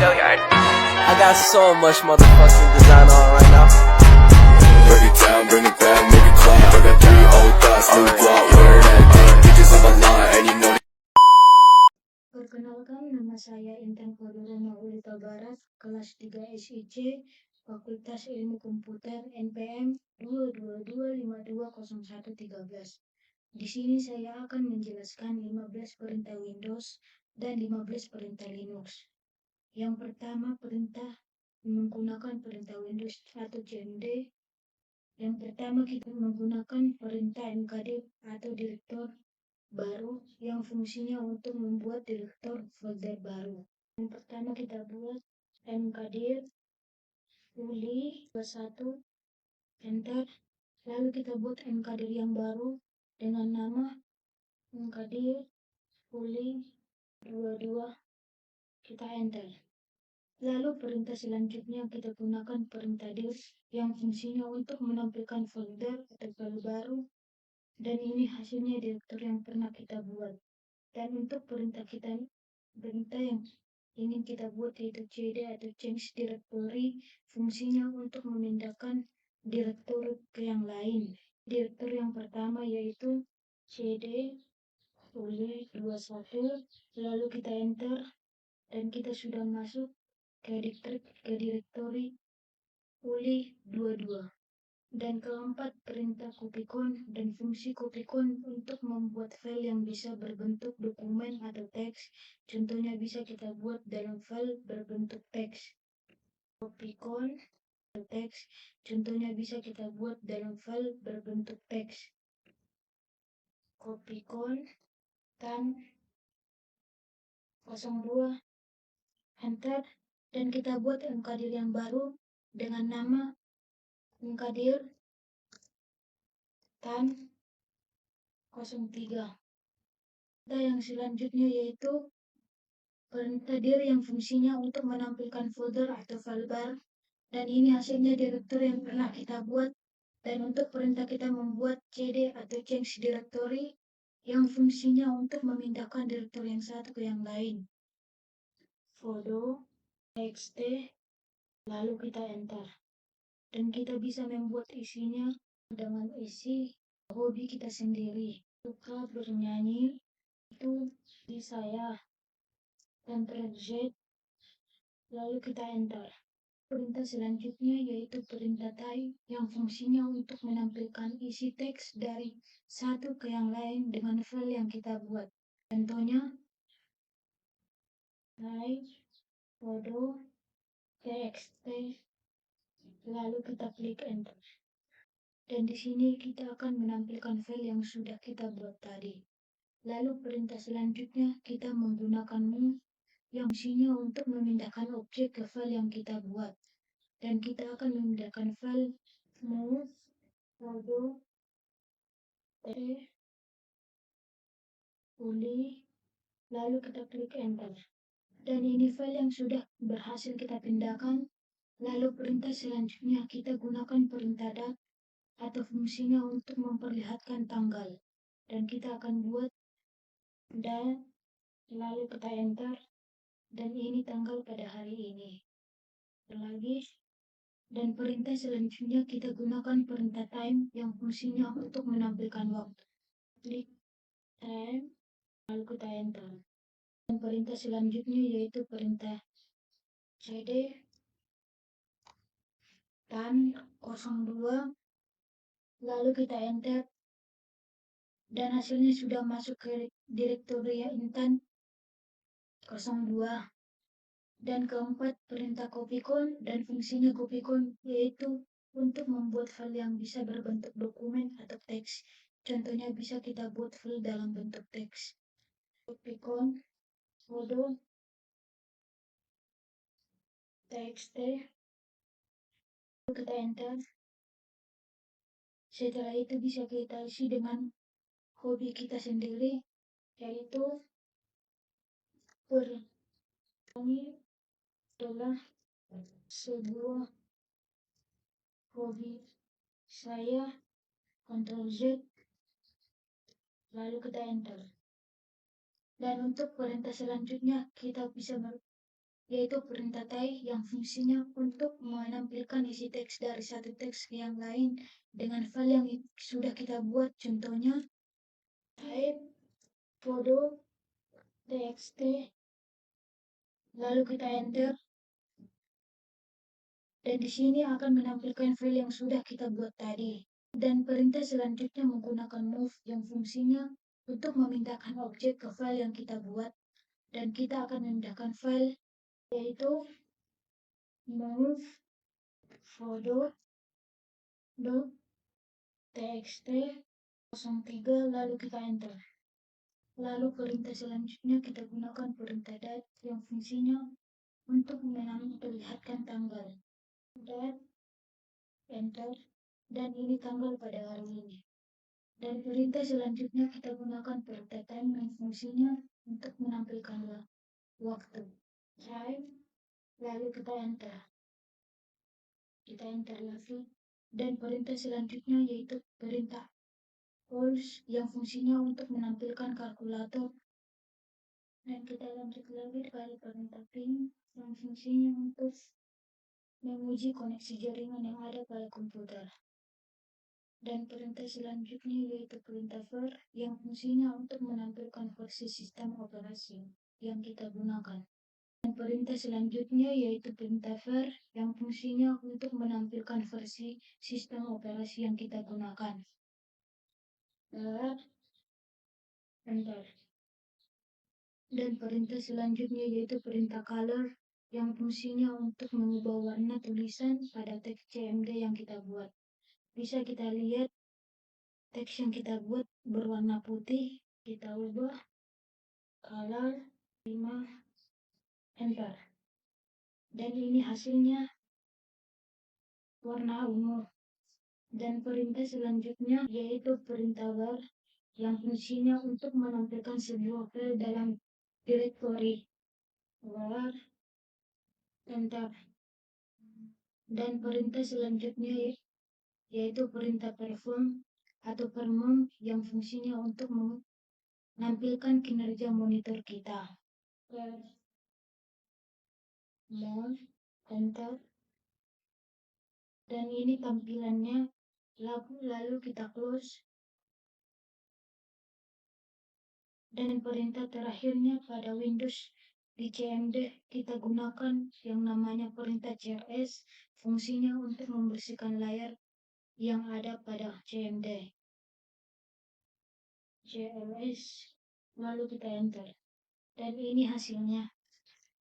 I got so much motherfucking design on right now. Break it down, bring it back, make it clap. I got 3 old thoughts, new block, where that dick. Bitches on my line, and you know. Perkenalkan, nama saya Intan Fadura Maulita Barat, kelas 3 SIC, Fakultas Ilmu Komputer NPM 222520113. Di sini saya akan menjelaskan 15 perintah Windows dan 15 perintah Linux. Yang pertama, perintah menggunakan perintah Windows atau CMD. Yang pertama, kita menggunakan perintah mkdir atau direktor baru yang fungsinya untuk membuat direktor folder baru. Yang pertama kita buat mkdir uli 21 enter, lalu kita buat mkdir yang baru dengan nama mkdir uli 22, kita enter. Lalu perintah selanjutnya kita gunakan perintah dir yang fungsinya untuk menampilkan folder atau file baru, dan ini hasilnya direktur yang pernah kita buat. Dan untuk perintah yang ingin kita buat yaitu cd atau change directory, fungsinya untuk memindahkan direktur ke yang lain. Direktur yang pertama yaitu cd uli 21, lalu kita enter dan kita sudah masuk ke direktori uli 22. Dan keempat, perintah copycon dan fungsi copycon untuk membuat file yang bisa berbentuk dokumen atau teks. Contohnya bisa kita buat dalam file berbentuk teks. Copycon atau teks, contohnya bisa kita buat dalam file berbentuk teks. Copycon tan 02 enter, dan kita buat mkdir yang baru dengan nama mkdir tan 03. Yang selanjutnya yaitu perintah dir yang fungsinya untuk menampilkan folder atau file bar, dan ini hasilnya direktur yang pernah kita buat. Dan untuk perintah kita membuat cd atau change directory yang fungsinya untuk memindahkan direktur yang satu ke yang lain. Fodo txt, lalu kita enter, dan kita bisa membuat isinya dengan isi hobi kita sendiri. Suka bernyanyi itu di saya, Ctrl Z, lalu kita enter. Perintah selanjutnya yaitu perintah type yang fungsinya untuk menampilkan isi teks dari satu ke yang lain dengan file yang kita buat. Contohnya type fodo txt, lalu kita klik enter. Dan di sini kita akan menampilkan file yang sudah kita buat tadi. Lalu perintah selanjutnya kita menggunakan move yang fungsinya untuk memindahkan objek ke file yang kita buat. Dan kita akan memindahkan file move fodo uli, lalu kita klik enter. Dan ini file yang sudah berhasil kita pindahkan. Lalu perintah selanjutnya kita gunakan perintah dat atau fungsinya untuk memperlihatkan tanggal. Dan kita akan buat dat, lalu kita enter, dan ini tanggal pada hari ini. Lagi, dan perintah selanjutnya kita gunakan perintah time yang fungsinya untuk menampilkan waktu. Klik time, lalu kita enter. Dan perintah selanjutnya yaitu perintah cd tan 02, lalu kita enter, dan hasilnya sudah masuk ke direktori intan 02. Dan keempat, perintah copycon dan fungsinya copycon yaitu untuk membuat file yang bisa berbentuk dokumen atau teks. Contohnya bisa kita buat file dalam bentuk teks. Copycon fodo txt, kita enter. Setelah itu bisa kita isi dengan hobi kita sendiri, yaitu ini adalah sebuah hobi saya. Ctrl Z, lalu kita enter. Dan untuk perintah selanjutnya kita bisa yaitu perintah type yang fungsinya untuk menampilkan isi teks dari satu teks ke yang lain dengan file yang sudah kita buat. Contohnya type foto txt, lalu kita enter, dan di sini akan menampilkan file yang sudah kita buat tadi. Dan perintah selanjutnya menggunakan move yang fungsinya untuk memindahkan objek ke file yang kita buat, dan kita akan memindahkan file yaitu move foto.txt 03, lalu kita enter. Lalu perintah selanjutnya kita gunakan perintah dat yang fungsinya untuk memperlihatkan tanggal. Dat, enter, dan ini tanggal pada hari ini. Dan perintah selanjutnya kita gunakan perintah time yang fungsinya untuk menampilkan waktu. Time, lalu kita enter. Kita enter lagi. Dan perintah selanjutnya yaitu perintah pulse yang fungsinya untuk menampilkan kalkulator. Dan kita lanjut lagi pada perintah ping yang fungsinya untuk menguji koneksi jaringan yang ada pada komputer. Dan perintah selanjutnya yaitu perintah var yang fungsinya untuk menampilkan versi sistem operasi yang kita gunakan. Dan perintah selanjutnya yaitu perintah var yang fungsinya untuk menampilkan versi sistem operasi yang kita gunakan. Enter. Dan perintah selanjutnya yaitu perintah color yang fungsinya untuk mengubah warna tulisan pada teks CMD yang kita buat. Bisa kita lihat teks yang kita buat berwarna putih, kita ubah color 5, enter. Dan ini hasilnya warna ungu. Dan perintah selanjutnya yaitu perintah var yang fungsinya untuk menampilkan sebuah file dalam directory. Var, enter. Dan perintah selanjutnya yaitu perintah perform atau permon yang fungsinya untuk menampilkan kinerja monitor kita. Permon, enter. Dan ini tampilannya, lalu kita close. Dan perintah terakhirnya pada Windows di CMD kita gunakan yang namanya perintah CLS, fungsinya untuk membersihkan layar yang ada pada CMD. CLS, lalu kita enter. Dan ini hasilnya.